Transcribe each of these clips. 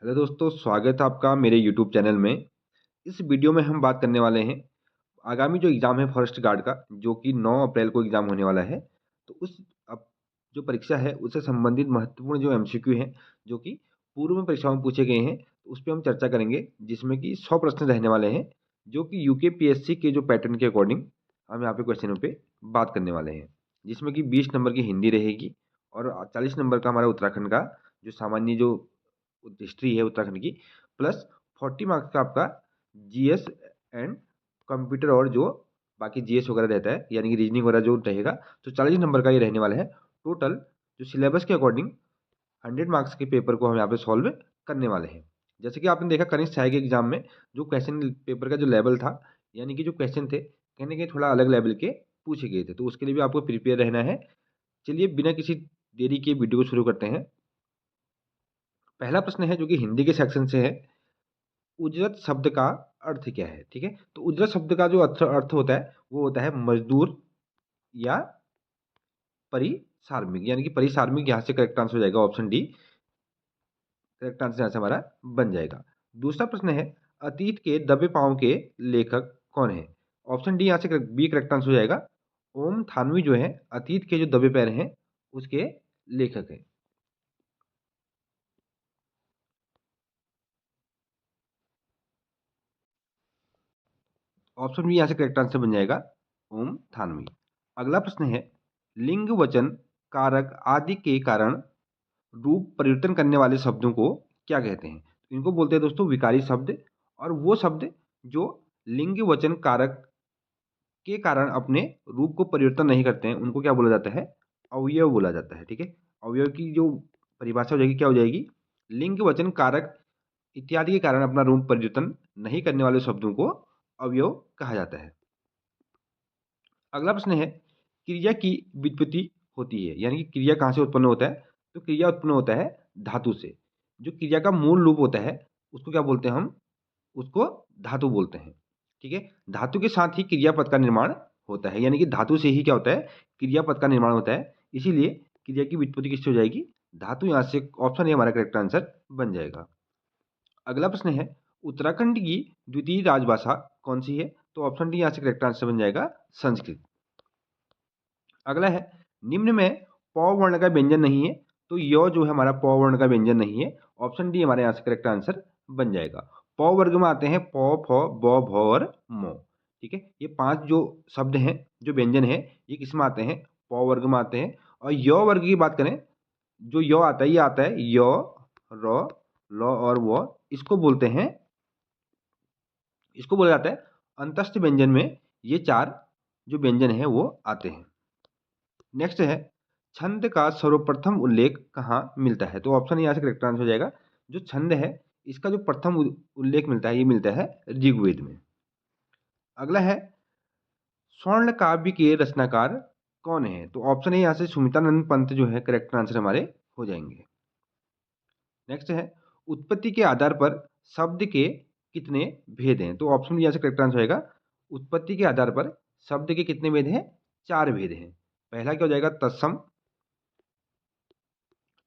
Hello दोस्तों, स्वागत है आपका मेरे यूट्यूब चैनल में। इस वीडियो में हम बात करने वाले हैं आगामी जो एग्ज़ाम है फॉरेस्ट गार्ड का, जो कि 9 अप्रैल को एग्ज़ाम होने वाला है। तो उस अब जो परीक्षा है उससे संबंधित महत्वपूर्ण जो एमसीक्यू हैं, जो कि पूर्व में परीक्षाओं में पूछे गए हैं, तो उस पे हम चर्चा करेंगे, जिसमें कि 100 प्रश्न रहने वाले हैं, जो कि यूकेपीएससी के जो पैटर्न के अकॉर्डिंग हम यहाँ पे क्वेश्चनों पे बात करने वाले हैं। जिसमें कि 20 नंबर की हिंदी रहेगी और 40 नंबर का हमारा उत्तराखंड का जो सामान्य जो हिस्ट्री है उत्तराखंड की, प्लस 40 मार्क्स का आपका जीएस एंड कंप्यूटर और जो बाकी जीएस वगैरह रहता है, यानी कि रीजनिंग वगैरह जो रहेगा, तो 40 नंबर का ये रहने वाला है। टोटल जो सिलेबस के अकॉर्डिंग 100 मार्क्स के पेपर को हम यहाँ पे सॉल्व करने वाले हैं। जैसे कि आपने देखा कनिष्ठ सहायक के एग्जाम में जो क्वेश्चन पेपर का जो लेवल था, यानी कि जो क्वेश्चन थे कहीं ना कहीं थोड़ा अलग लेवल के पूछे गए थे, तो उसके लिए भी आपको प्रिपेयर रहना है। चलिए बिना किसी देरी के वीडियो को शुरू करते हैं। पहला प्रश्न है जो कि हिंदी के सेक्शन से है। उजरत शब्द का अर्थ क्या है? ठीक है, तो उजरत शब्द का जो अर्थ अर्थ होता है वो होता है मजदूर या परिश्रमिक, यानी कि परिश्रमिक यहाँ से करेक्ट आंसर हो जाएगा, ऑप्शन डी करेक्ट आंसर यहाँ से हमारा बन जाएगा। दूसरा प्रश्न है, अतीत के दबे पांव के लेखक कौन है? ऑप्शन डी यहाँ से बी करेक्ट आंसर हो जाएगा। ओम थानवी जो है अतीत के जो दबे पैर हैं उसके लेखक हैं। ऑप्शन बी यहाँ से करेक्ट आंसर बन जाएगा, ओम थानवी। अगला प्रश्न है, लिंग वचन कारक आदि के कारण रूप परिवर्तन करने वाले शब्दों को क्या कहते हैं? तो इनको बोलते हैं दोस्तों विकारी शब्द। और वो शब्द जो लिंग वचन कारक के कारण अपने रूप को परिवर्तन नहीं करते हैं उनको क्या बोला जाता है? अवयव बोला जाता है। ठीक है, अवयव की जो परिभाषा हो जाएगी क्या हो जाएगी? लिंग वचन कारक इत्यादि के कारण अपना रूप परिवर्तन नहीं करने वाले शब्दों को अवयव कहा जाता है। अगला प्रश्न है, क्रिया की व्युत्पत्ति होती है, यानी कि क्रिया कहाँ से उत्पन्न होता है? तो क्रिया उत्पन्न होता है धातु से। जो क्रिया का मूल रूप होता है उसको क्या बोलते हैं हम? उसको धातु बोलते हैं। ठीक है, धातु के साथ ही क्रियापद का निर्माण होता है, यानी कि धातु से ही क्या होता है? क्रियापद का निर्माण होता है। इसीलिए क्रिया की व्युत्पत्ति किससे हो जाएगी? धातु। यहाँ से ऑप्शन ए हमारा करेक्ट आंसर बन जाएगा। अगला प्रश्न है, उत्तराखंड की द्वितीय राजभाषा कौन सी है? तो ऑप्शन डी यहाँ से करेक्ट आंसर बन जाएगा, संस्कृत। अगला है, निम्न में प वर्ण का व्यंजन नहीं है, तो य जो है हमारा प वर्ण का व्यंजन नहीं है। ऑप्शन डी हमारे यहाँ से करेक्ट आंसर बन जाएगा। प वर्ग में आते हैं प, फ, ब, भ और म। ठीक है, ये 5 जो शब्द हैं, जो व्यंजन है, ये किसमें आते हैं? प वर्ग में आते हैं। और य वर्ग की बात करें, जो य आता है ये आता है य, र, ल और व। इसको बोलते हैं, इसको बोला जाता है अंतस्थ व्यंजन में ये 4 जो व्यंजन है वो आते हैं। नेक्स्ट है, छंद का सर्वप्रथम उल्लेख कहाँ मिलता है? तो ऑप्शन यहाँ से करेक्ट आंसर हो जाएगा। जो छंद है इसका जो प्रथम उल्लेख मिलता है ये मिलता है ऋग्वेद में। अगला है, स्वर्ण काव्य के रचनाकार कौन है? तो ऑप्शन है यहाँ से सुमित्रानंद पंत जो है करेक्ट आंसर हमारे हो जाएंगे। नेक्स्ट है, उत्पत्ति के आधार पर शब्द के कितने भेद हैं? तो ऑप्शन यहाँ से करेक्ट आंसर होगा, उत्पत्ति के आधार पर शब्द के कितने भेद हैं? 4 भेद हैं। पहला क्या हो जाएगा? तत्सम,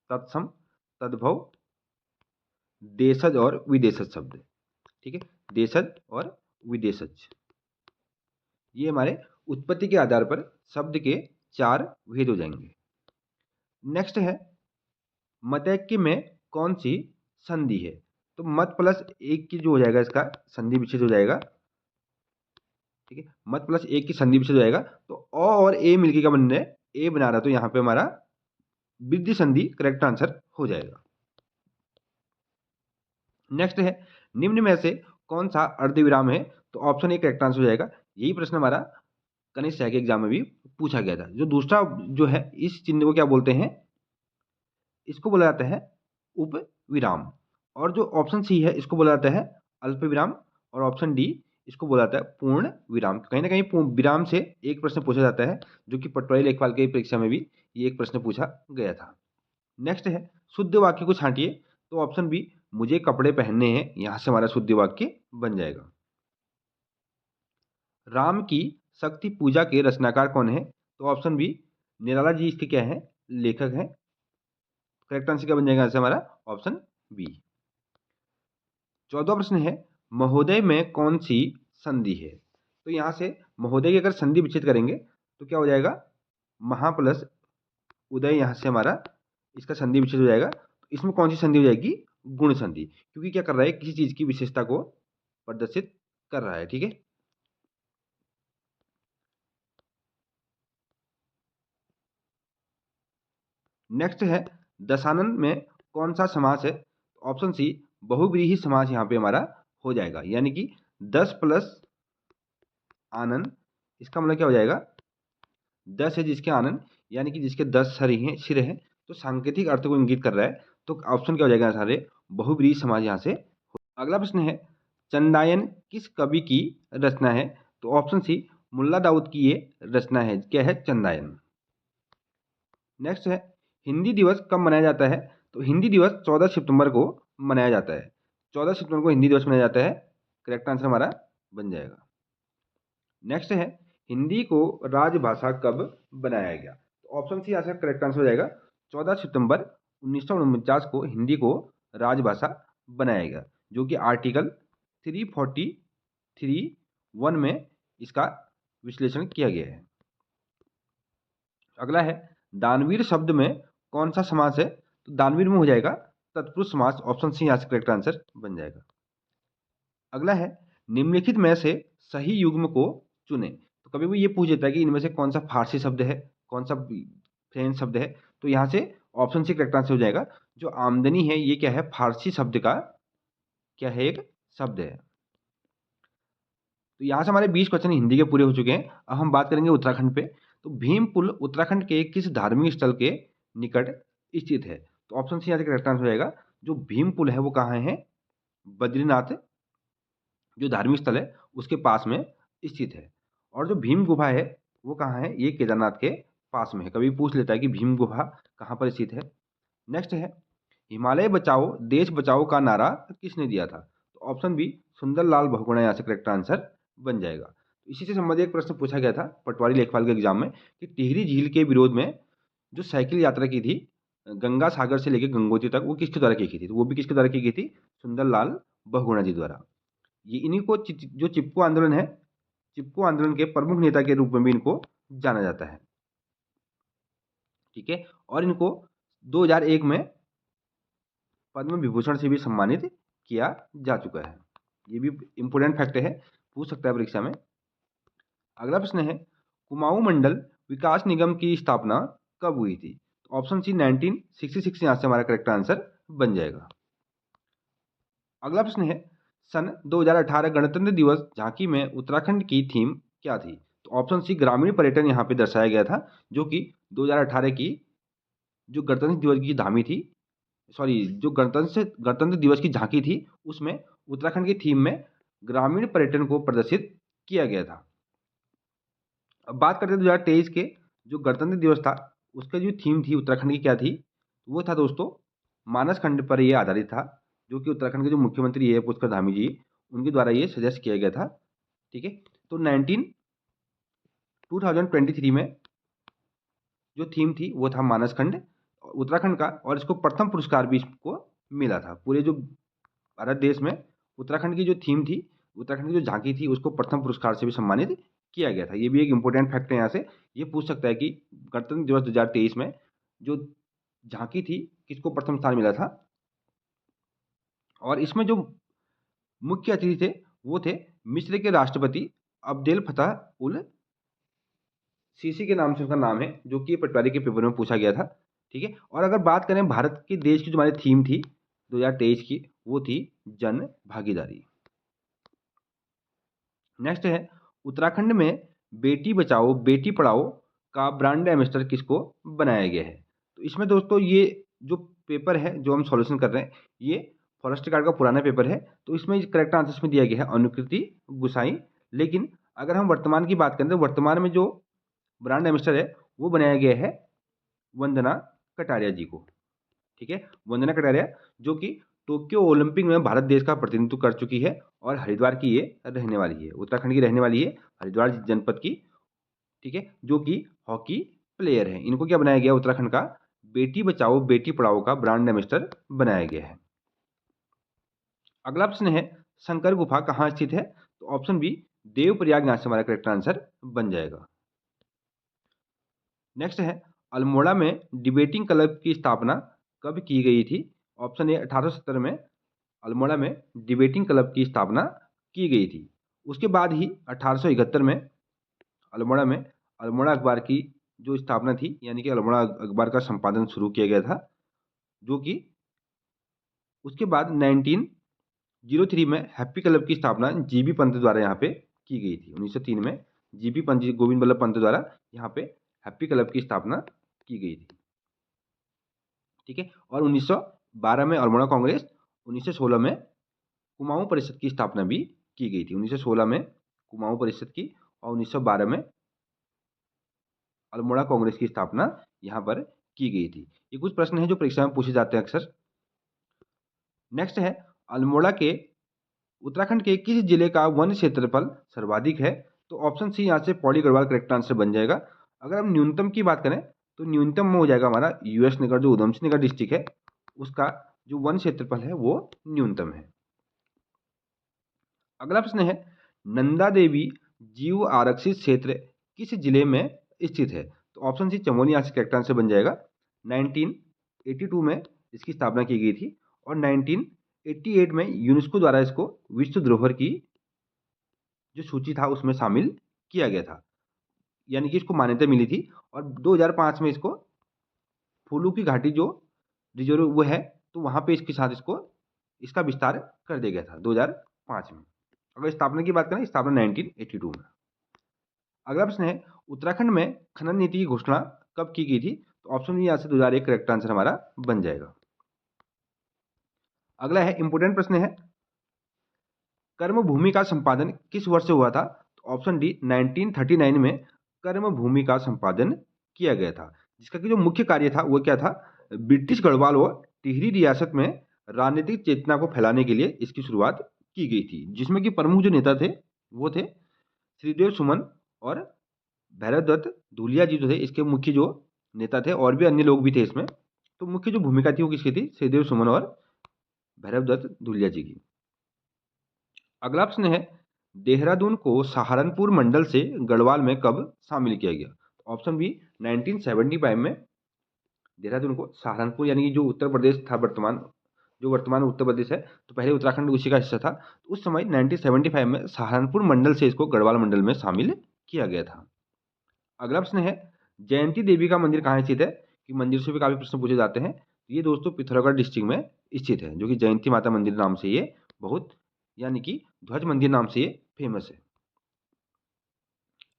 तत्सम, तद्भव, देशज और विदेशज शब्द। ठीक है, देशज और विदेशज, ये हमारे उत्पत्ति के आधार पर शब्द के 4 भेद हो जाएंगे। नेक्स्ट है, मतैक्य में कौन सी संधि है? तो मत प्लस एक की जो हो जाएगा इसका संधि विच्छेद हो जाएगा। ठीक है, मत प्लस एक की संधि विच्छेद हो जाएगा, तो अ और ए मिलके क्या बन रहा है? ए बना रहा, तो यहाँ पे हमारा वृद्धि संधि करेक्ट आंसर हो जाएगा। नेक्स्ट है, निम्न में से कौन सा अर्धविराम है? तो ऑप्शन ए करेक्ट आंसर हो जाएगा। यही प्रश्न हमारा कनिष्ठ सहायक एग्जाम में भी पूछा गया था। जो दूसरा जो है इस चिन्ह को क्या बोलते हैं? इसको बोला जाता है उप विराम। और जो ऑप्शन सी है इसको बोला जाता है अल्प विराम। और ऑप्शन डी इसको बोला जाता है पूर्ण विराम। कहीं ना कहीं विराम से एक प्रश्न पूछा जाता है, जो कि पटवारी लेखपाल की परीक्षा में भी ये एक प्रश्न पूछा गया था। नेक्स्ट है, शुद्ध वाक्य को छांटिए। तो ऑप्शन बी, मुझे कपड़े पहनने हैं, यहां से हमारा शुद्ध वाक्य बन जाएगा। राम की शक्ति पूजा के रचनाकार कौन है? तो ऑप्शन बी, निराला जी इसके क्या है? लेखक हैं। करेक्ट आंसर क्या बन जाएगा? हमारा ऑप्शन बी। 14वां प्रश्न है महोदय में कौन सी संधि है? तो यहाँ से महोदय की अगर संधि विच्छेद करेंगे तो क्या हो जाएगा? महा प्लस उदय, यहाँ से हमारा इसका संधि विच्छेद हो जाएगा। तो इसमें कौन सी संधि हो जाएगी? गुण संधि, क्योंकि क्या कर रहा है? किसी चीज की विशेषता को प्रदर्शित कर रहा है। ठीक है, नेक्स्ट है दशानन में कौन सा समास है? ऑप्शन सी बहुव्रीहि समास यहाँ पे हमारा हो जाएगा, यानी कि 10 प्लस आनन, इसका मतलब क्या हो जाएगा? 10 है जिसके आनन, यानी कि जिसके 10 सिर हैं, तो सांकेतिक अर्थ को इंगित कर रहा है। तो ऑप्शन क्या हो जाएगा? सारे बहुव्रीहि समास यहाँ से। अगला प्रश्न है चंदायन किस कवि की रचना है? तो ऑप्शन सी मुल्ला दाऊद की ये रचना है। क्या है? चंदायन। नेक्स्ट है हिंदी दिवस कब मनाया जाता है? तो हिंदी दिवस 14 सितंबर को मनाया जाता है। 14 सितंबर को हिंदी दिवस मनाया जाता है। करेक्ट आंसर हमारा बन जाएगा। नेक्स्ट है हिंदी को राजभाषा कब बनाया गया? तो ऑप्शन सी यहाँ से करेक्ट आंसर हो जाएगा। 14 सितंबर 1949 को हिंदी को राजभाषा बनाया गया, जो कि आर्टिकल 343(1) में इसका विश्लेषण किया गया है। अगला है दानवीर शब्द में कौन सा समास है? तो दानवीर में हो जाएगा तत्पुरुष समास। ऑप्शन सी यहाँ से करेक्ट आंसर बन जाएगा। अगला है निम्नलिखित में से सही युग्म को चुने। तो कभी भी ये पूछ देता है कि इनमें से कौन सा फारसी शब्द है, कौन सा फ्रेंच शब्द है। तो यहाँ से ऑप्शन सी करेक्ट आंसर हो जाएगा। जो आमदनी है ये क्या है? फारसी शब्द का क्या है? एक शब्द है। तो यहाँ से हमारे 20 क्वेश्चन हिंदी के पूरे हो चुके हैं। अब हम बात करेंगे उत्तराखंड पे। तो भीम पुल उत्तराखंड के किस धार्मिक स्थल के निकट स्थित है? तो ऑप्शन सी यहाँ से करेक्ट आंसर हो जाएगा। जो भीम पुल है वो कहाँ है? बद्रीनाथ जो धार्मिक स्थल है उसके पास में स्थित है। और जो भीम गुफा है वो कहाँ है? ये केदारनाथ के पास में है। कभी पूछ लेता है कि भीम गुफा कहाँ पर स्थित है। नेक्स्ट है हिमालय बचाओ देश बचाओ का नारा किसने दिया था? तो ऑप्शन बी सुंदरलाल बहुगुणा यहाँ से करेक्ट आंसर बन जाएगा। तो इसी से संबंधित एक प्रश्न पूछा गया था पटवारी लेखपाल के एग्जाम में कि टिहरी झील के विरोध में जो साइकिल यात्रा की थी गंगा सागर से लेकर गंगोत्री तक, वो किसके द्वारा की गई थी? तो वो भी किसके द्वारा की गई थी? सुंदरलाल बहुगुणा जी द्वारा। ये इन्हीं को जो चिपको आंदोलन है, चिपको आंदोलन के प्रमुख नेता के रूप में भी इनको जाना जाता है। ठीक है, और इनको 2001 में पद्म विभूषण से भी सम्मानित किया जा चुका है। ये भी इंपोर्टेंट फैक्ट है, पूछ सकता है परीक्षा में। अगला प्रश्न है कुमाऊं मंडल विकास निगम की स्थापना कब हुई थी? तो ऑप्शन सी 1966 यहाँ से हमारा करेक्ट आंसर बन जाएगा। अगला प्रश्न है सन 2018 गणतंत्र दिवस झांकी में उत्तराखंड की थीम क्या थी? तो ऑप्शन सी ग्रामीण पर्यटन यहाँ पे दर्शाया गया था, जो कि 2018 की जो गणतंत्र दिवस की धामी थी, सॉरी जो गणतंत्र दिवस की झांकी थी उसमें उत्तराखंड की थीम में ग्रामीण पर्यटन को प्रदर्शित किया गया था। अब बात करते हैं 2023 के जो गणतंत्र दिवस था उसका जो थीम थी उत्तराखंड की क्या थी? वो था दोस्तों मानस खंड पर ये आधारित था, जो कि उत्तराखंड के जो मुख्यमंत्री है पुष्कर धामी जी उनके द्वारा ये सजेस्ट किया गया था। ठीक है, तो 2023 में जो थीम थी वो था मानस खंड उत्तराखंड का, और इसको प्रथम पुरस्कार भी इसको मिला था। पूरे जो भारत देश में उत्तराखंड की जो थीम थी, उत्तराखंड की जो झांकी थी, उसको प्रथम पुरस्कार से भी सम्मानित किया गया था। ये भी एक इंपॉर्टेंट फैक्ट है। यहाँ से ये पूछ सकता है कि गणतंत्र दिवस 2023 में जो झांकी थी किसको प्रथम स्थान मिला था? और इसमें जो मुख्य अतिथि थे वो थे मिस्र के राष्ट्रपति अब्देल फतह उल सीसी के नाम से उनका नाम है, जो कि पटवारी के पेपर में पूछा गया था। ठीक है, और अगर बात करें भारत के देश की जो हमारी थीम थी 2023 की, वो थी जन भागीदारी। नेक्स्ट है उत्तराखंड में बेटी बचाओ बेटी पढ़ाओ का ब्रांड एम्बेसडर किसको बनाया गया है? तो इसमें दोस्तों ये जो पेपर है जो हम सॉल्यूशन कर रहे हैं ये फॉरेस्ट गार्ड का पुराना पेपर है, तो इसमें करेक्ट आंसर में दिया गया है अनुकृति गुसाई। लेकिन अगर हम वर्तमान की बात करें तो वर्तमान में जो ब्रांड एम्बेसडर है वो बनाया गया है वंदना कटारिया जी को। ठीक है, वंदना कटारिया जो कि टोक्यो ओलंपिक में भारत देश का प्रतिनिधित्व कर चुकी है और हरिद्वार की ये रहने वाली है, उत्तराखंड की रहने वाली है, हरिद्वार जनपद की। ठीक है, जो कि हॉकी प्लेयर है। इनको क्या बनाया गया उत्तराखंड का बेटी बचाओ बेटी पढ़ाओ का ब्रांड एम्बेसडर बनाया गया है। अगला प्रश्न है शंकर गुफा कहाँ स्थित है? तो ऑप्शन बी देवप्रयाग यहाँ से हमारा करेक्ट आंसर बन जाएगा। नेक्स्ट है अल्मोड़ा में डिबेटिंग क्लब की स्थापना कब की गई थी? ऑप्शन ए 1870 में अल्मोड़ा में डिबेटिंग क्लब की स्थापना की गई थी। उसके बाद ही 1871 में अल्मोड़ा में अल्मोड़ा अखबार की जो स्थापना थी, यानी कि अल्मोड़ा अखबार का संपादन शुरू किया गया था, जो कि उसके बाद 1903 में हैप्पी क्लब की स्थापना जीबी पंत द्वारा यहाँ पे की गई थी। 1903 में जीबी पंत गोविंद बल्लभ पंत द्वारा यहाँ पे हैप्पी क्लब की स्थापना की गई थी। ठीक है। और 1912 में अल्मोड़ा कांग्रेस, 1916 में कुमाऊं परिषद की स्थापना भी की गई थी। 1916 में कुमाऊं परिषद की और 1912 में अल्मोड़ा कांग्रेस की स्थापना यहाँ पर की गई थी। ये कुछ प्रश्न हैं जो परीक्षा में पूछे जाते हैं अक्सर। नेक्स्ट है अल्मोड़ा के उत्तराखंड के किस जिले का वन क्षेत्रफल सर्वाधिक है? तो ऑप्शन सी यहाँ से पौड़ी गढ़वाल करेक्ट आंसर बन जाएगा। अगर हम न्यूनतम की बात करें तो न्यूनतम में हो जाएगा हमारा यूएस नगर, जो उधम सिंह नगर डिस्ट्रिक्ट है, उसका जो वन क्षेत्रफल है वो न्यूनतम है। अगला प्रश्न है नंदा देवी जीव आरक्षित क्षेत्र किस जिले में स्थित है? तो ऑप्शन सी चमोली यहाँ से करेक्ट आंसर बन जाएगा। 1982 में इसकी स्थापना की गई थी और 1988 में यूनेस्को द्वारा इसको विश्व धरोहर की जो सूची था उसमें शामिल किया गया था, यानी कि इसको मान्यता मिली थी। और 2005 में इसको फूलू की घाटी जो रिजर्व वो है, तो वहाँ पे इसके साथ इसका विस्तार कर दिया गया था 2005 में। अगर स्थापना की बात करें, स्थापना 1982 में। अगला प्रश्न है उत्तराखंड में खनन नीति की घोषणा कब की गई थी? तो ऑप्शन यहाँ से 2001 करेक्ट आंसर हमारा बन जाएगा। अगला है इंपोर्टेंट प्रश्न है कर्म भूमि का संपादन किस वर्ष हुआ था? तो ऑप्शन डी 1939 में कर्म भूमि का संपादन किया गया था, जिसका कि जो मुख्य कार्य था वो क्या था? ब्रिटिश गढ़वाल व टिहरी रियासत में राजनीतिक चेतना को फैलाने के लिए इसकी शुरुआत की गई थी, जिसमें कि प्रमुख जो नेता थे वो थे श्रीदेव सुमन और भैरव दत्त धूलिया जी जो थे इसके मुख्य जो नेता थे, और भी अन्य लोग भी थे इसमें। तो मुख्य जो भूमिका थी वो किसकी थी? श्रीदेव सुमन और भैरव दत्त धूलिया जी की। अगला प्रश्न है देहरादून को सहारनपुर मंडल से गढ़वाल में कब शामिल किया गया? ऑप्शन बी 1975 में देहरादून को सहारनपुर, यानी कि जो उत्तर प्रदेश था वर्तमान, जो वर्तमान उत्तर प्रदेश है, तो पहले उत्तराखंड उसी का हिस्सा था, तो उस समय 1975 में सहारनपुर मंडल से इसको गढ़वाल मंडल में शामिल किया गया था। अगला प्रश्न है जयंती देवी का मंदिर कहाँ स्थित है? कि मंदिर से भी काफी प्रश्न पूछे जाते हैं। ये दोस्तों पिथौरागढ़ डिस्ट्रिक्ट में स्थित है, जो कि जयंती माता मंदिर नाम से ये बहुत, यानी कि ध्वज मंदिर नाम से ये फेमस है।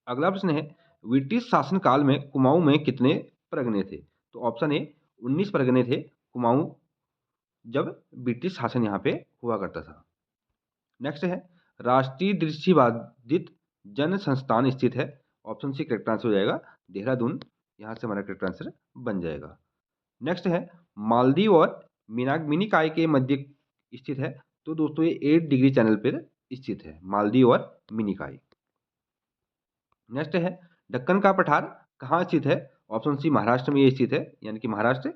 अगला प्रश्न है ब्रिटिश शासनकाल में कुमाऊं में कितने परगने थे? तो ऑप्शन ए 19 परगने थे कुमाऊं जब ब्रिटिश शासन यहाँ पे हुआ करता था। नेक्स्ट है राष्ट्रीय दृष्टिबाधित जन संस्थान स्थित है। ऑप्शन सी करेक्ट आंसर हो जाएगा देहरादून, यहाँ से हमारा करेक्ट आंसर बन जाएगा। नेक्स्ट है मालदीव और मिनीकॉय के मध्य स्थित है। तो दोस्तों ये 8 डिग्री चैनल पर स्थित है, मालदीव और मिनीकॉय। नेक्स्ट है दक्कन का पठार कहाँ स्थित है? ऑप्शन सी महाराष्ट्र में ये स्थित है, यानी कि महाराष्ट्र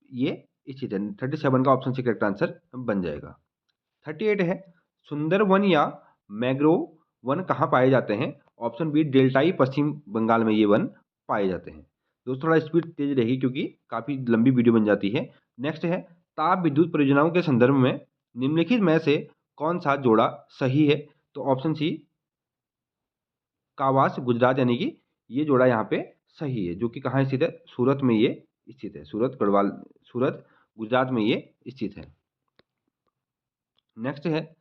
ये स्थित है। 37 का ऑप्शन सी करेक्ट आंसर बन जाएगा। 38 है सुंदर वन या मैंग्रोव वन कहाँ पाए जाते हैं? ऑप्शन बी डेल्टाई पश्चिम बंगाल में ये वन पाए जाते हैं। दोस्तों थोड़ा स्पीड तेज रहेगी क्योंकि काफ़ी लंबी वीडियो बन जाती है। नेक्स्ट है ताप विद्युत परियोजनाओं के संदर्भ में निम्नलिखित में से कौन सा जोड़ा सही है? तो ऑप्शन सी कावास गुजरात, यानी कि ये जोड़ा यहाँ पे सही है, जो कि कहाँ स्थित है? सूरत में ये स्थित है। सूरत गुजरात में ये स्थित है। नेक्स्ट है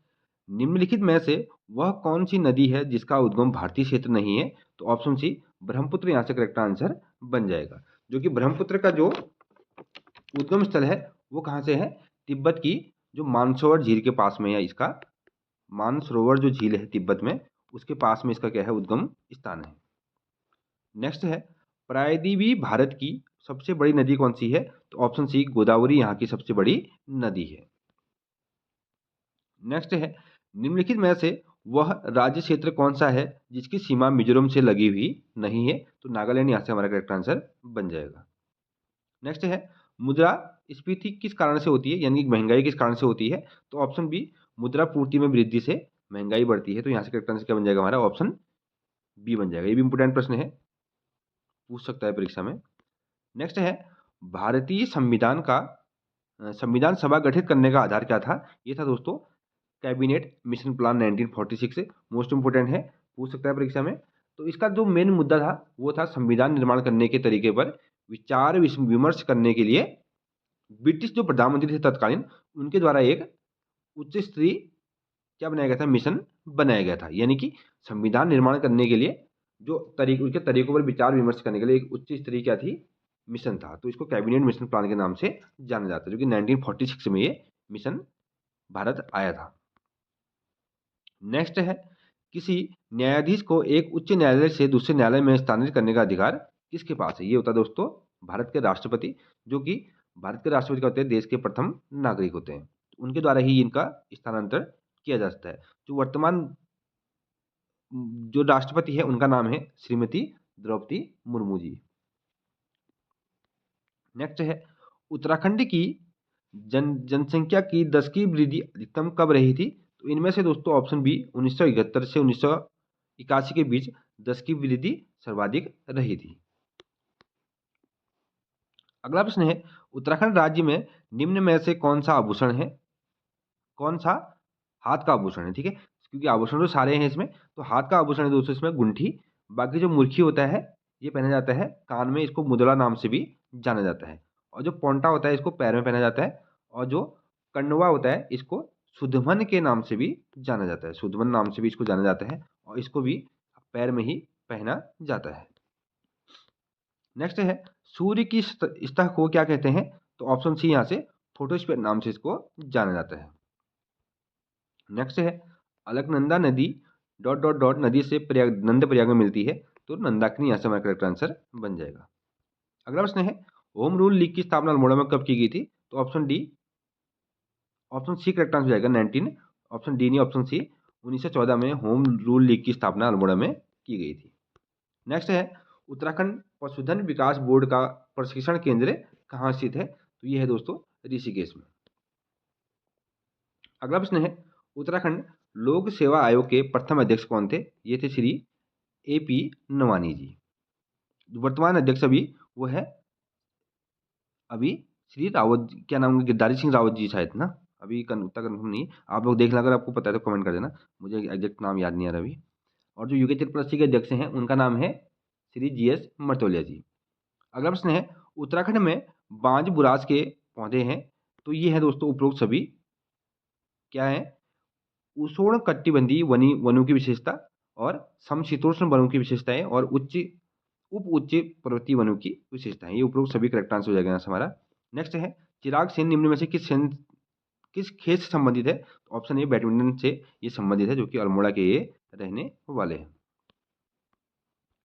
निम्नलिखित में से वह कौन सी नदी है जिसका उद्गम भारतीय क्षेत्र नहीं है? तो ऑप्शन सी ब्रह्मपुत्र यहाँ से करेक्ट आंसर बन जाएगा, जो कि ब्रह्मपुत्र का जो उद्गम स्थल है वो कहाँ से है? तिब्बत की जो मानसरोवर झील के पास में है। इसका मानसरोवर जो झील है तिब्बत में, उसके पास में इसका क्या है? उद्गम स्थान है। नेक्स्ट है प्रायद्वीपीय भारत की सबसे बड़ी नदी कौन सी है? तो ऑप्शन सी गोदावरी यहाँ की सबसे बड़ी नदी है। नेक्स्ट है निम्नलिखित में से वह राज्य क्षेत्र कौन सा है जिसकी सीमा मिजोरम से लगी हुई नहीं है? तो नागालैंड यहाँ से हमारा करेक्ट आंसर बन जाएगा। नेक्स्ट है मुद्रा स्फीति किस कारण से होती है, यानी कि महंगाई किस कारण से होती है? तो ऑप्शन बी, मुद्रा पूर्ति में वृद्धि से महंगाई बढ़ती है। तो यहाँ से करेक्ट आंसर क्या बन जाएगा हमारा? ऑप्शन बी बन जाएगा। ये भी इंपोर्टेंट प्रश्न है, पूछ सकता है परीक्षा में। नेक्स्ट है, भारतीय संविधान सभा गठित करने का आधार क्या था? ये था दोस्तों cabinet mission plan 1946। Most important है, पूछ सकता है परीक्षा में। तो इसका जो मेन मुद्दा था वो था संविधान निर्माण करने के तरीके पर विचार विमर्श करने के लिए ब्रिटिश जो प्रधानमंत्री थे तत्कालीन, उनके द्वारा एक उच्च स्तरीय क्या बनाया गया था? मिशन बनाया गया था। यानी कि संविधान निर्माण करने के लिए जो उनके तरीकों पर विचार विमर्श करने के लिए एक उच्च स्तरीय क्या थी? मिशन था। तो इसको कैबिनेट मिशन प्लान के नाम से जाना जाता है, जो कि 1946 में ये मिशन भारत आया था। नेक्स्ट है, किसी न्यायाधीश को एक उच्च न्यायालय से दूसरे न्यायालय में स्थानांतरित करने का अधिकार किसके पास है? ये होता है दोस्तों भारत के राष्ट्रपति, जो कि भारत के राष्ट्रपति क्या होते हैं? देश के प्रथम नागरिक होते हैं। उनके द्वारा ही इनका स्थानांतरण किया जा सकता है। जो वर्तमान जो राष्ट्रपति है उनका नाम है श्रीमती द्रौपदी मुर्मू जी। नेक्स्ट है, उत्तराखंड की जनसंख्या की 10 की वृद्धि अधिकतम कब रही थी? तो इनमें से दोस्तों ऑप्शन बी, 1971 से 1981 के बीच 10 की वृद्धि सर्वाधिक रही थी। अगला प्रश्न है, उत्तराखंड राज्य में निम्न में से कौन सा आभूषण है? कौन सा हाथ का आभूषण है? ठीक है, क्योंकि आभूषण तो सारे हैं इसमें, तो हाथ का आभूषण है दोस्तों इसमें गुंठी। बाकी जो मुर्खी होता है ये पहना जाता है कान में, इसको मुदला नाम से भी जाना जाता है। और जो पोंटा होता है इसको पैर में पहना जाता है। और जो कंडवा होता है इसको सुधमन के नाम से भी जाना जाता है, सुधमन नाम से भी इसको जाना जाता है, और इसको भी पैर में ही पहना जाता है। नेक्स्ट है, सूर्य की सतह को क्या कहते हैं? तो ऑप्शन सी यहाँ से फोटोस्फीयर नाम से इसको जाना जाता है। नेक्स्ट है, अलकनंदा नदी डॉट डॉट डॉट नदी से नंद प्रयाग में मिलती है। तो नंदाकिनी यहाँ से हमारा करेक्ट आंसर बन जाएगा। अगला प्रश्न है, होम रूल लीग की स्थापना अल्मोड़ा में कब की गई थी? तो option D, option C correct answer जाएगा 19, ऑप्शन डी नहीं ऑप्शन सी, 1914 में होम रूल लीग की स्थापना अल्मोड़ा में की गई थी। नेक्स्ट है, उत्तराखंड पशुधन विकास बोर्ड का प्रशिक्षण केंद्र कहाँ स्थित है? तो ये है दोस्तों ऋषिकेश में। अगला प्रश्न है, उत्तराखंड लोक सेवा आयोग के प्रथम अध्यक्ष कौन थे? ये थे श्री AP नवानी जी। वर्तमान अध्यक्ष अभी वो है अभी श्री रावत, क्या नाम है, गिरधारी सिंह रावत जी शायद ना, अभी उतना कन्फर्म नहीं। आप लोग देख लें, अगर आपको पता है तो कमेंट कर देना, मुझे एग्जैक्ट नाम याद नहीं आ रहा अभी। और जो UK त्रिपल के अध्यक्ष हैं उनका नाम है श्री GS मर्तोलिया जी। अगला प्रश्न है, उत्तराखंड में बांज बुरास के पौधे हैं। तो ये है दोस्तों उपरोक्त सभी क्या है? उष्ण कटिबंधीय वनों की विशेषता और समशीतोष्ण वनों की विशेषताएं और उच्च पर्वतीय वनों की विशेषताएं। ये उपरोक्त सभी करेक्ट आंसर हो जाएगा यहाँ से हमारा। नेक्स्ट है, चिराग सेन निम्न में से किस खेल से संबंधित है? ऑप्शन ए बैडमिंटन से ये संबंधित है, जो कि अल्मोड़ा के ये रहने वाले हैं।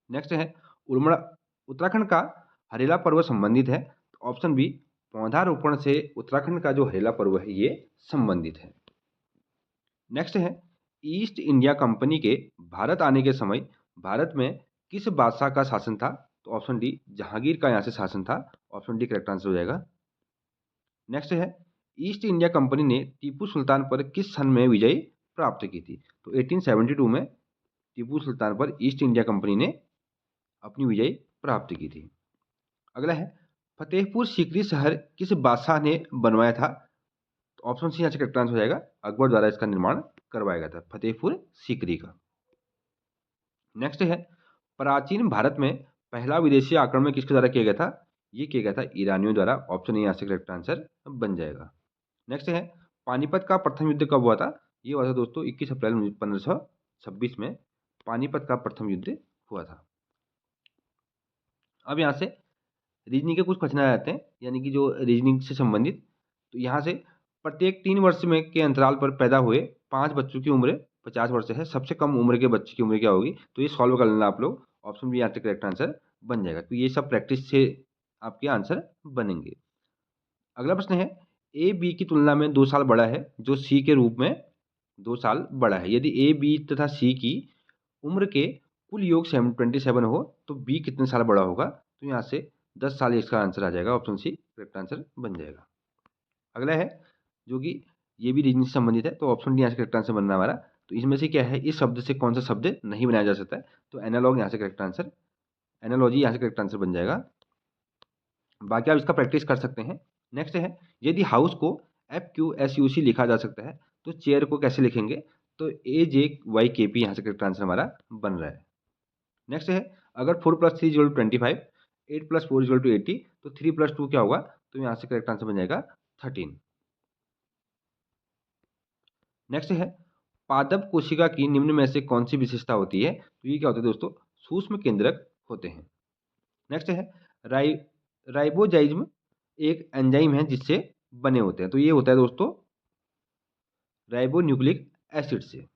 नेक्स्ट है, उत्तराखंड का हरेला पर्व संबंधित है। ऑप्शन बी, पौधारोपण से उत्तराखंड का जो हरेला पर्व है ये संबंधित है। नेक्स्ट है, ईस्ट इंडिया कंपनी के भारत आने के समय भारत में किस बादशाह का शासन था? तो ऑप्शन डी, जहांगीर का यहाँ से शासन था। ऑप्शन डी करेक्ट आंसर हो जाएगा। नेक्स्ट है, ईस्ट इंडिया कंपनी ने टीपू सुल्तान पर किस सन में विजय प्राप्त की थी? तो 1872 में टीपू सुल्तान पर ईस्ट इंडिया कंपनी ने अपनी विजय प्राप्त की थी। अगला है, फतेहपुर सीकरी शहर किस बादशाह ने बनवाया था? तो ऑप्शन सी यहाँ से करेक्ट आंसर हो जाएगा, अकबर द्वारा इसका निर्माण करवाया गया था फतेहपुर सीकरी का। नेक्स्ट है, प्राचीन भारत में पहला विदेशी आक्रमण किसके द्वारा किया गया था? ये किया गया था ईरानियों द्वारा। ऑप्शन ए यहाँ से करेक्ट आंसर बन जाएगा। नेक्स्ट है, पानीपत का प्रथम युद्ध कब हुआ था? ये हुआ था दोस्तों 21 अप्रैल 1526 में पानीपत का प्रथम युद्ध हुआ था। अब यहाँ से रीजनिंग के कुछ क्वेश्चन आ जाते हैं, यानी कि जो रीजनिंग से संबंधित। तो यहाँ से प्रत्येक 3 वर्ष में के अंतराल पर पैदा हुए 5 बच्चों की उम्र 50 वर्ष है, सबसे कम उम्र के बच्चे की उम्र क्या होगी? तो ये सॉल्व कर लेना आप लोग। ऑप्शन बी यहाँ से करेक्ट आंसर बन जाएगा, तो ये सब प्रैक्टिस से आपके आंसर बनेंगे। अगला प्रश्न है, ए बी की तुलना में 2 साल बड़ा है, जो सी के रूप में 2 साल बड़ा है। यदि ए बी तथा सी की उम्र के कुल योग 27 हो तो बी कितने साल बड़ा होगा? तो यहाँ से 10 साल इसका आंसर आ जाएगा। ऑप्शन सी करेक्ट आंसर बन जाएगा। अगला है जो कि ये भी रीजन से संबंधित है, तो ऑप्शन डी यहाँ से करेक्ट आंसर बनना हमारा। तो इसमें से क्या है, इस शब्द से कौन सा शब्द नहीं बनाया जा सकता है, तो एनालॉग यहाँ से करेक्ट आंसर, एनालॉजी यहाँ से करेक्ट आंसर बन जाएगा। बाकी आप इसका प्रैक्टिस कर सकते हैं। नेक्स्ट है, यदि हाउस को FQSUC लिखा जा सकता है तो चेयर को कैसे लिखेंगे, तो AJYKP यहाँ से करेक्ट आंसर हमारा बन रहा है। नेक्स्ट है, अगर 4 + 3 = 25, 8 + 4 = 80, तो 3 + 2 क्या होगा, तो यहाँ से करेक्ट आंसर बन जाएगा 13। नेक्स्ट है, पादप कोशिका की निम्न में से कौन सी विशेषता होती है, तो ये क्या होता है दोस्तों, सूक्ष्म केंद्रक होते हैं। नेक्स्ट है, राइ राइबोजाइज्म एक एंजाइम है जिससे बने होते हैं, तो ये होता है दोस्तों राइबोन्यूक्लिक एसिड से।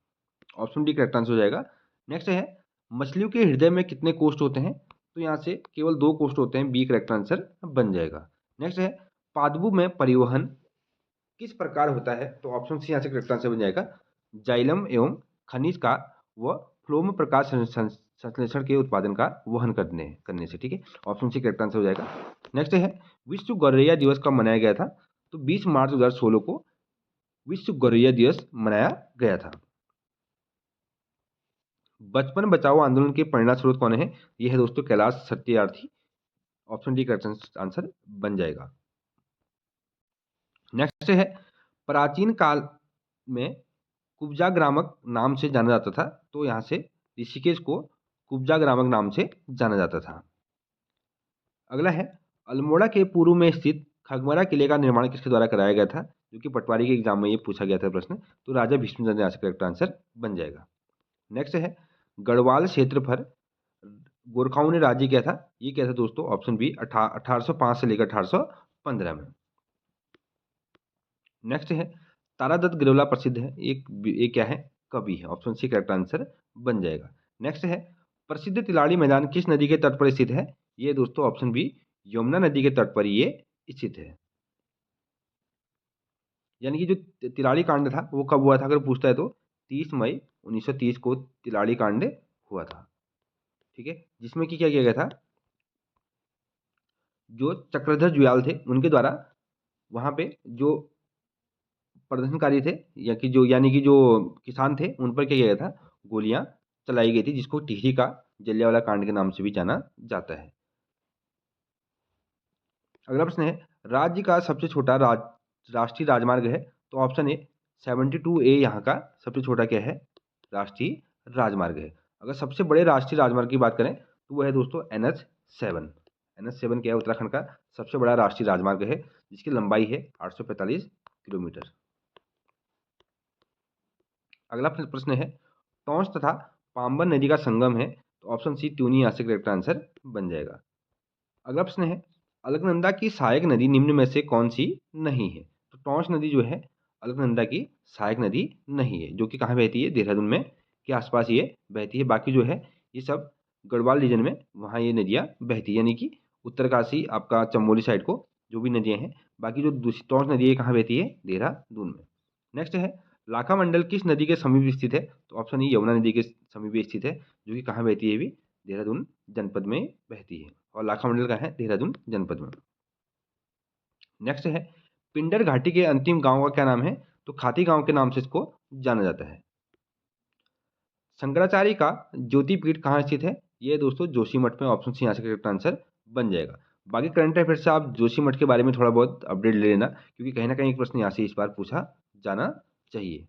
ऑप्शन डी करेक्ट आंसर हो जाएगा। नेक्स्ट है, मछलियों के हृदय में कितने कोष्ठ होते हैं, तो यहाँ से केवल 2 कोष्ठ होते हैं, बी करेक्ट आंसर बन जाएगा। नेक्स्ट है, पादपों में परिवहन किस प्रकार होता है, तो ऑप्शन सी यहाँ से करेक्ट आंसर बन जाएगा, जाइलम एवं खनिज का व फ्लोम प्रकाश संश्लेषण के उत्पादन का वहन करने से। ठीक है, ऑप्शन सी करेक्ट आंसर हो जाएगा। नेक्स्ट है, विश्व गौरैया दिवस कब मनाया गया था, तो 20 मार्च 2016 को विश्व गौरैया दिवस मनाया गया था। बचपन बचाओ आंदोलन के प्रेरणा स्रोत कौन है, यह है दोस्तों Kailash Satyarthi. Option D correct answer बन जाएगा। नेक्स्ट है, प्राचीन काल में कुब्जा ग्रामक नाम से जाना जाता था, तो यहाँ से ऋषिकेश को कुब्जा ग्रामक नाम से जाना जाता था। अगला है, अल्मोड़ा के पूर्व में स्थित खगमरा किले का निर्माण किसके द्वारा कराया गया था, जो कि पटवारी के एग्जाम में ये पूछा गया था प्रश्न, तो राजा भीष्मचंद्र यहाँ से करेक्ट आंसर बन जाएगा। नेक्स्ट है, गढ़वाल क्षेत्र पर गोरखाओं ने राज्य किया था, ये क्या था दोस्तों, ऑप्शन बी 1805 से लेकर 1815 में। नेक्स्ट है, तारादत्त गिरोला प्रसिद्ध है, एक क्या है, कवि है, ऑप्शन सी करेक्ट आंसर बन जाएगा। नेक्स्ट है, प्रसिद्ध तिलाड़ी मैदान किस नदी के तट पर स्थित है, ये दोस्तों ऑप्शन बी यमुना नदी के तट पर ये स्थित है। यानी कि जो तिलाड़ी कांड था वो कब हुआ था, अगर पूछता है तो 30 मई 1930 को तिलाड़ी कांड हुआ था। ठीक है, जिसमें कि क्या किया गया था, जो चक्रधर जुयाल थे उनके द्वारा वहां पे जो प्रदर्शनकारी थे, या कि जो यानी कि जो किसान थे, उन पर क्या किया गया था, गोलियां चलाई गई थी, जिसको टिहरी का जलियांवाला कांड के नाम से भी जाना जाता है। अगला प्रश्न है, राज्य का सबसे छोटा राष्ट्रीय राजमार्ग है, तो ऑप्शन ए 72A यहाँ का सबसे छोटा क्या है, राष्ट्रीय राजमार्ग है। अगर सबसे बड़े राष्ट्रीय राजमार्ग की बात करें तो वह है दोस्तों NH7। NH7 क्या है, उत्तराखंड का सबसे बड़ा राष्ट्रीय राजमार्ग है, जिसकी लंबाई है 845 किलोमीटर। अगला प्रश्न है, टोंस तथा पाम्बन नदी का संगम है, तो ऑप्शन सी ट्यूनी यहाँ से करेक्ट आंसर बन जाएगा। अगला प्रश्न है, अलकनंदा की सहायक नदी निम्न में से कौन सी नहीं है, तो टोंस नदी जो है अलकनंदा की सहायक नदी नहीं है, जो कि कहाँ बहती है, देहरादून में के आसपास ये बहती है। बाकी जो है ये सब गढ़वाल रीजन में वहाँ ये नदियाँ बहती है, यानी कि उत्तरकाशी आपका चमोली साइड को जो भी नदियाँ हैं, बाकी जो दूसरी टोंस नदी है कहाँ बहती है, देहरादून में। नेक्स्ट है, लाखा मंडल किस नदी के समीप स्थित है, तो ऑप्शन ई यमुना नदी के समीप स्थित है, जो कि कहाँ बहती है, भी देहरादून जनपद में बहती है, और लाखा मंडल का है देहरादून जनपद में। नेक्स्ट है, पिंडर घाटी के अंतिम गांव का क्या नाम है, तो खाती गांव के नाम से इसको जाना जाता है। शंकराचार्य का ज्योतिपीठ कहाँ स्थित है, ये दोस्तों जोशीमठ में, ऑप्शन सी यहाँ से करेक्ट आंसर बन जाएगा। बाकी करंट अफेयर से आप जोशीमठ के बारे में थोड़ा बहुत अपडेट ले लेना, क्योंकि कहीं ना कहीं एक प्रश्न यहाँ से इस बार पूछा जाना चाहिए।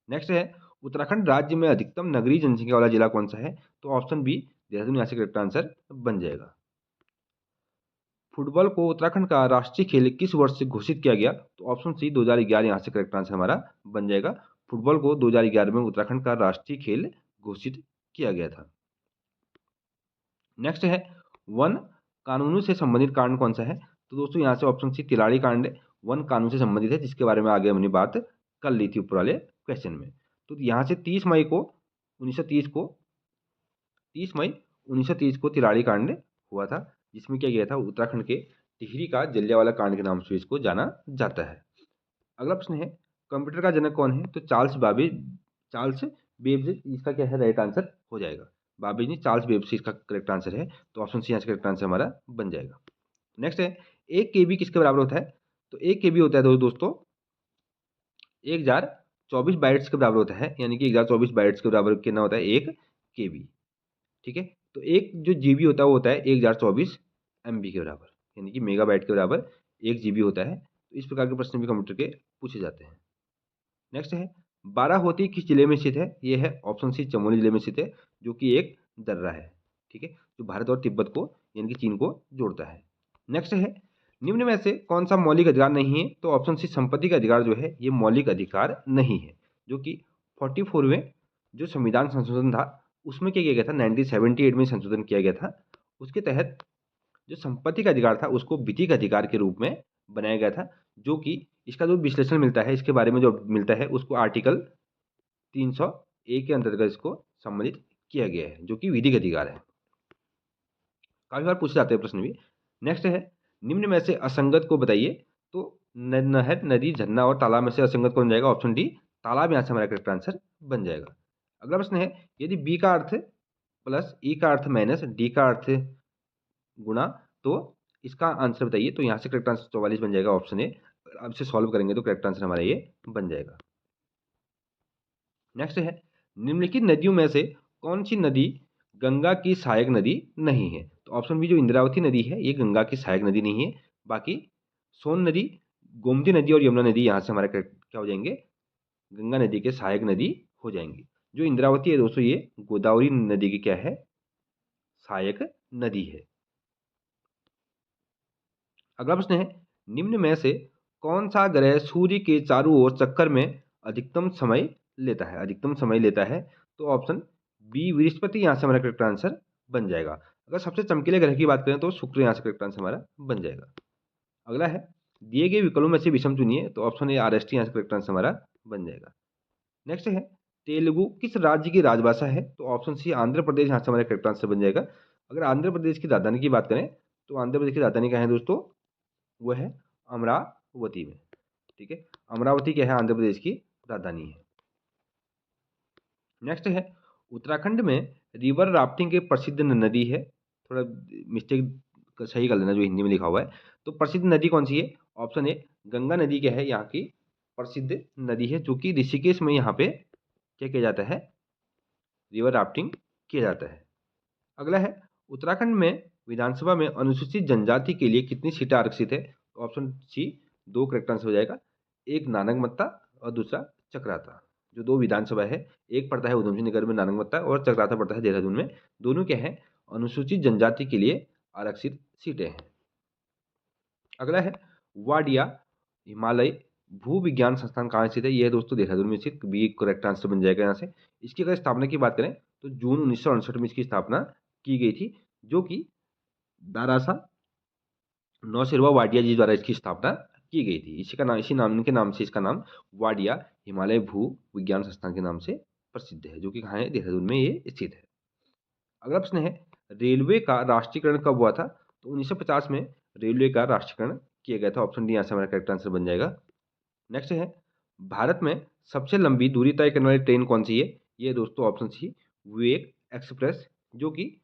नेक्स्ट है, उत्तराखंड राज्य में अधिकतम नगरीय जनसंख्या वाला जिला कौन सा है, तो ऑप्शन बी देहरादून यहाँ से करेक्ट आंसर बन जाएगा। फुटबॉल को उत्तराखंड का राष्ट्रीय खेल किस वर्ष से घोषित किया गया, तो ऑप्शन सी 2011 यहाँ से करेक्ट आंसर हमारा बन जाएगा। फुटबॉल को 2011 में उत्तराखंड का राष्ट्रीय खेल घोषित किया गया था। नेक्स्ट है, वन कानूनों से संबंधित कांड कौन सा है, तो दोस्तों यहाँ से ऑप्शन सी तिलाड़ी कांड वन कानून से संबंधित है, जिसके बारे में आगे हमने बात कर ली थी ऊपर वाले क्वेश्चन में। तो यहाँ से 30 मई 1930 को तिलाड़ी कांड हुआ था, जिसमें क्या गया था, उत्तराखंड के टिहरी का जलियांवाला कांड के नाम से इसको जाना जाता है। अगला प्रश्न है, कंप्यूटर का जनक कौन है, तो चार्ल्स बेब्ज इसका क्या है, राइट आंसर हो जाएगा। बाबेज नहीं, चार्ल्स बेब्ज इसका करेक्ट आंसर है, तो ऑप्शन सी यहाँ से करेक्ट आंसर हमारा बन जाएगा। नेक्स्ट है, 1 KB किसके बराबर होता है, तो 1 KB होता है दोस्तों 1024 बाइट्स के बराबर होता है, यानी कि 1024 बाइट्स के बराबर कितना होता है 1 KB। ठीक है, तो एक जो जीबी होता है वो होता है 1024 MB के बराबर, यानी कि मेगाबाइट के बराबर 1 GB होता है। तो इस प्रकार के प्रश्न भी कंप्यूटर के पूछे जाते हैं। नेक्स्ट है बाराहोती किस जिले में स्थित है? ये है ऑप्शन सी चमोली जिले में स्थित है, जो कि एक दर्रा है। ठीक है, जो भारत और तिब्बत को यानी कि चीन को जोड़ता है। नेक्स्ट है निम्न में से कौन सा मौलिक अधिकार नहीं है? तो ऑप्शन सी संपत्ति का अधिकार जो है ये मौलिक अधिकार नहीं है, जो कि 44वें जो संविधान संशोधन था उसमें क्या किया गया था, 1978 में संशोधन किया गया था। उसके तहत जो संपत्ति का अधिकार था उसको विधिक अधिकार के रूप में बनाया गया था, जो कि इसका जो विश्लेषण मिलता है, इसके बारे में जो मिलता है उसको आर्टिकल 301 के अंतर्गत इसको सम्मिलित किया गया है, जो कि विधिक अधिकार है। काफी बार पूछे जाते हैं प्रश्न भी। नेक्स्ट है निम्न में से असंगत को बताइए। तो नहर, नदी, झरना और तालाब में से असंगत कौन जाएगा? ऑप्शन डी तालाब यहाँ से हमारा करेक्ट आंसर बन जाएगा। अगला प्रश्न है यदि बी का अर्थ प्लस, ई का अर्थ माइनस, डी का अर्थ गुणा, तो इसका आंसर बताइए। तो यहाँ से करेक्ट आंसर 44 बन जाएगा ऑप्शन ए। अब इसे सॉल्व करेंगे तो करेक्ट आंसर हमारा ये बन जाएगा। नेक्स्ट है निम्नलिखित नदियों में से कौन सी नदी गंगा की सहायक नदी नहीं है? तो ऑप्शन बी जो इंद्रावती नदी है ये गंगा की सहायक नदी नहीं है। बाकी सोन नदी, गोमती नदी और यमुना नदी यहाँ से हमारा क्या हो जाएंगे? गंगा नदी के सहायक नदी हो जाएंगी। जो इंद्रावती है दोस्तों ये गोदावरी नदी की क्या है? सहायक नदी है। अगला प्रश्न है निम्न में से कौन सा ग्रह सूर्य के चारों ओर चक्कर में अधिकतम समय लेता है? अधिकतम समय लेता है तो ऑप्शन बी बृहस्पति यहाँ से हमारा करेक्ट आंसर बन जाएगा। अगर सबसे चमकीले ग्रह की बात करें तो शुक्र यहाँ से करेक्ट आंसर हमारा बन जाएगा। अगला है दिए गए विकल्पों में से विषम चुनिए। तो ऑप्शन ए RST यहाँ से करेक्ट आंसर हमारा बन जाएगा। नेक्स्ट है तेलुगु किस राज्य की राजभाषा है? तो ऑप्शन सी आंध्र प्रदेश यहाँ से हमारा करेक्ट आंसर बन जाएगा। अगर आंध्र प्रदेश की राजधानी की बात करें तो आंध्र प्रदेश की राजधानी क्या है दोस्तों? वो है अमरावती में। ठीक है, अमरावती क्या है? आंध्र प्रदेश की राजधानी है। नेक्स्ट है उत्तराखंड में रिवर राफ्टिंग के प्रसिद्ध नदी है। थोड़ा मिस्टेक सही कर लेना जो हिंदी में लिखा हुआ है। तो प्रसिद्ध नदी कौन सी है? ऑप्शन ए गंगा नदी क्या है यहाँ की प्रसिद्ध नदी है, जो कि ऋषिकेश में यहाँ पे क्या किया जाता है? रिवर राफ्टिंग किया जाता है। अगला है उत्तराखंड में विधानसभा में अनुसूचित जनजाति के लिए कितनी सीटें आरक्षित है? ऑप्शन सी 2 करेक्ट आंसर हो जाएगा। एक नानकमत्ता और दूसरा चक्राता। जो 2 विधानसभा है, एक पड़ता है उधमसिंह नगर में नानकमत्ता और चक्राता पड़ता है देहरादून में। दोनों क्या है? अनुसूचित जनजाति के लिए आरक्षित सीटें हैं। अगला है वाडिया हिमालय भू विज्ञान संस्थान कहाँ स्थित है? ये है दोस्तों देहरादून में स्थित। बी करेक्ट आंसर बन जाएगा यहाँ से। इसकी अगर स्थापना की बात करें तो जून 1968 में इसकी स्थापना की गई थी, जो कि दारासा नौशेरवा वाडिया जी द्वारा इसकी स्थापना की गई थी। इसी का नाम, इसी नाम के नाम से इसका नाम वाडिया हिमालय भू विज्ञान संस्थान के नाम से प्रसिद्ध है, जो कि कहाँ है? देहरादून में ये स्थित है। अगला प्रश्न है रेलवे का राष्ट्रीयकरण कब हुआ था? तो 1950 में रेलवे का राष्ट्रीयकरण किया गया था। ऑप्शन डी यहाँ से हमारा करेक्ट आंसर बन जाएगा। नेक्स्ट है भारत में सबसे लंबी दूरी तय करने वाली ट्रेन कौन सी है? ये दोस्तों ऑप्शन सी विवेक एक्सप्रेस, जो कि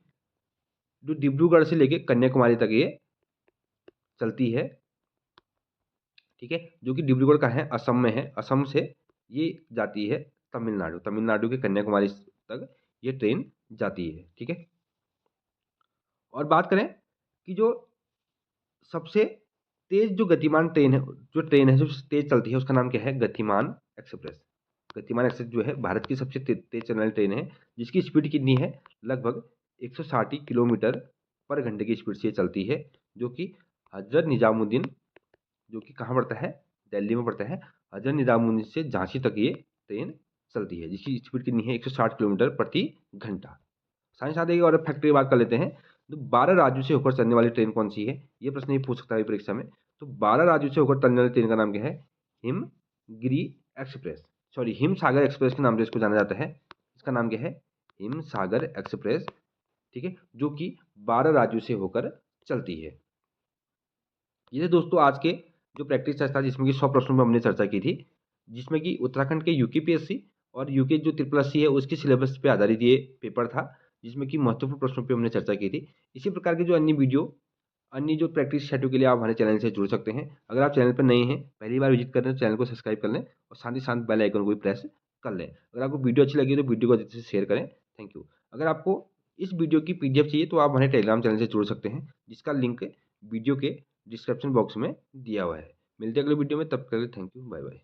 जो डिब्रूगढ़ से लेके कन्याकुमारी तक ये चलती है। ठीक है, जो कि डिब्रूगढ़ का है, असम में है। असम से ये जाती है तमिलनाडु, तमिलनाडु के कन्याकुमारी तक ये ट्रेन जाती है। ठीक है, और बात करें कि जो सबसे तेज जो गतिमान ट्रेन है, जो ट्रेन है जो तेज चलती है उसका नाम क्या है? गतिमान एक्सप्रेस। गतिमान एक्सप्रेस जो है भारत की सबसे तेज चलने वाली ट्रेन है, जिसकी स्पीड कितनी है? लगभग 160 किलोमीटर पर घंटे की स्पीड से ये चलती है, जो कि हजरत निजामुद्दीन, जो कि कहाँ पड़ता है? दिल्ली में पड़ता है। हजरत निजामुद्दीन से झांसी तक ये ट्रेन चलती है, जिसकी स्पीड कितनी है? 160 किलोमीटर प्रति घंटा। साइंस आते और फैक्ट की बात कर लेते हैं। तो 12 राज्यों से होकर चलने वाली ट्रेन कौन सी है? ये प्रश्न ये पूछ सकता है परीक्षा में। तो 12 राज्यों से होकर चलने वाली ट्रेन का नाम क्या है? Himgiri express, sorry Himsagar express के नाम से इसको जाना जाता है। इसका नाम क्या है? हिमसागर एक्सप्रेस। ठीक है, जो कि 12 राज्यों से होकर चलती है। ये दोस्तों आज के जो प्रैक्टिस टेस्ट था, जिसमें कि 100 प्रश्नों में हमने चर्चा की थी, जिसमें कि उत्तराखंड के यूकेपीएससी और यूके जो SSSC है उसकी सिलेबस पे आधारित ये पेपर था, जिसमें कि महत्वपूर्ण प्रश्नों पे हमने चर्चा की थी। इसी प्रकार के जो अन्य वीडियो अन्य जो प्रैक्टिस शेड्यूल के लिए आप हमारे चैनल से जुड़ सकते हैं। अगर आप चैनल पर नए हैं, पहली बार विजिट कर रहे हैं, तो चैनल को सब्सक्राइब कर लें और साथ ही साथ बेल आइकन को भी प्रेस कर लें। अगर आपको वीडियो अच्छी लगी तो वीडियो को जल्दी से शेयर करें। Thank you. अगर आपको इस वीडियो की पीडीएफ चाहिए तो आप हमारे टेलीग्राम चैनल से जुड़ सकते हैं, जिसका लिंक वीडियो के डिस्क्रिप्शन बॉक्स में दिया हुआ है। मिलते हैं अगले वीडियो में, तब तक के लिए थैंक यू, बाय बाय।